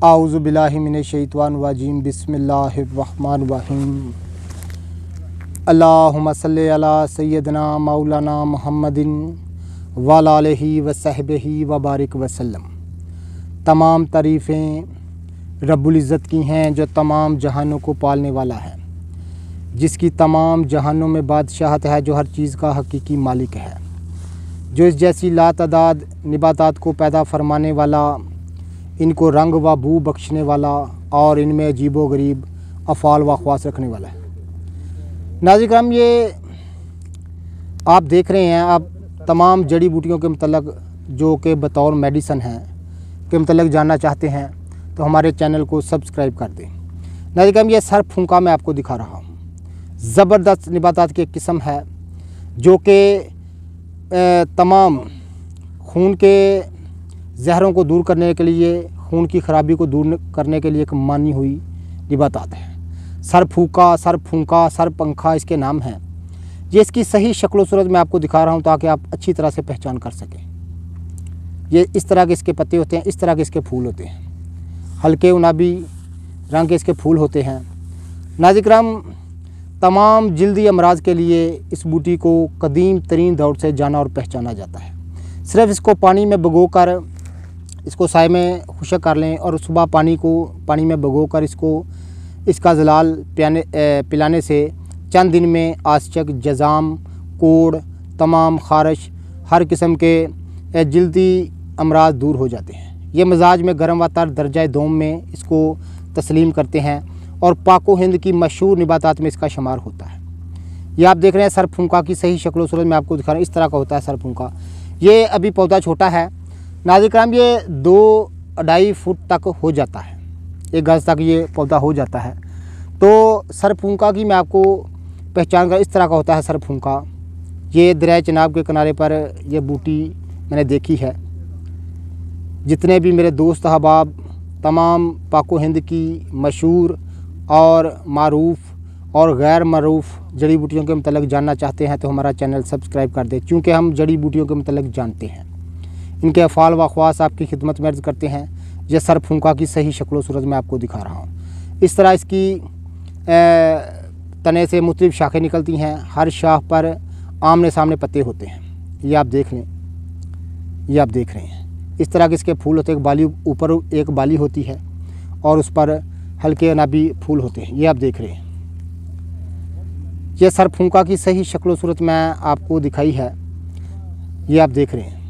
आऊज़ु बिल्लाहि मिनश शैतानिर रजीम बिस्मिल्लाहिर रहमानिर रहीम अल्लाहुम्मा सल्लि अला सय्यदना मौलाना मुहम्मदिन व अला आलिहि व सहबिही व बारिक वसल्लम। तमाम तारीफ़ें रब्बुल इज़्ज़त की हैं जो तमाम जहानों को पालने वाला है, जिसकी तमाम जहानों में बादशाहत है, जो हर चीज़ का हकीकी मालिक है, जो इस जैसी लातादाद निबातात को पैदा फरमाने वाला, इनको रंग व बू बख्शने वाला और इनमें अजीबो गरीब अफ़ाल व ख़वास रखने वाला है। नाज़रीन करम, ये आप देख रहे हैं, आप तमाम जड़ी बूटियों के मतलब जो कि बतौर मेडिसन हैं के मतलब जानना चाहते हैं तो हमारे चैनल को सब्सक्राइब कर दें। नाज़रीन करम, ये सर फूंका मैं आपको दिखा रहा हूँ। ज़बरदस्त निबातात की एक किस्म है जो कि तमाम खून के जहरों को दूर करने के लिए, खून की ख़राबी को दूर करने के लिए एक मानी हुई निबातात है। सर फूका, सर फूंका, सर पंखा इसके नाम हैं। ये इसकी सही शक्ल सूरत मैं आपको दिखा रहा हूँ ताकि आप अच्छी तरह से पहचान कर सकें। ये इस तरह के इसके पत्ते होते हैं, इस तरह के इसके फूल होते हैं, हल्के गुलाबी रंग के इसके फूल होते हैं। नाज़रीन करम, तमाम जल्दी अमराज के लिए इस बूटी को कदीम तरीन दौर से जाना और पहचाना जाता है। सिर्फ़ इसको पानी में भिगो कर इसको साए में खुशक कर लें और सुबह पानी में भिगो कर इसका ज़लाल पिलाने से चंद दिन में आशचक, जज़ाम, कोड़, तमाम ख़ारिश, हर किस्म के जल्दी अमराज दूर हो जाते हैं। ये मिजाज में गर्म व तर दर्जा दोम में इसको तस्लीम करते हैं और पाको हिंद की मशहूर निबातात में इसका शुमार होता है। ये आप देख रहे हैं सर फूंका की सही शक्ल सूरत में आपको दिखा रहा हूँ। इस तरह का होता है सर फूंका। ये अभी पौधा छोटा है। नाज़रीन करम, ये 2-2.5 फुट तक हो जाता है, 1 गज तक ये पौधा हो जाता है। तो सर फूंका की मैं आपको पहचान कर, इस तरह का होता है सर फूंका। ये दरिया चिनाब के किनारे पर यह बूटी मैंने देखी है। जितने भी मेरे दोस्त अहबाब तमाम पाको हिंद की मशहूर और मारूफ़ और गैर मारूफ़ जड़ी बूटियों के मतलब जानना चाहते हैं तो हमारा चैनल सब्सक्राइब कर दें, क्योंकि हम जड़ी बूटियों के मतलब जानते हैं, इनके अफ़ाल व ख़वास आपकी खिदमत में अर्ज़ करते हैं। यह सर फूंका की सही शक्ल सूरत में आपको दिखा रहा हूँ। इस तरह इसकी तने से मुख्तलिफ़ शाखें निकलती हैं। हर शाख पर आमने सामने पत्ते होते हैं। ये आप देख लें, ये आप देख रहे हैं। इस तरह के इसके फूल होते हैं। बाली ऊपर एक बाली होती है और उस पर हल्के अनाबी फूल होते हैं। ये आप देख रहे हैं। ये सर फूंका की सही शक्ल सूरत मैं आपको दिखाई है। ये आप देख रहे हैं।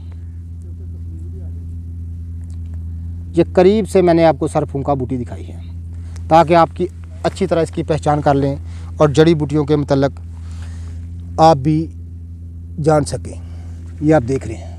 ये करीब से मैंने आपको सर फूंका बूटी दिखाई है ताकि आपकी अच्छी तरह इसकी पहचान कर लें और जड़ी बूटियों के मतलब आप भी जान सकें। ये आप देख रहे हैं।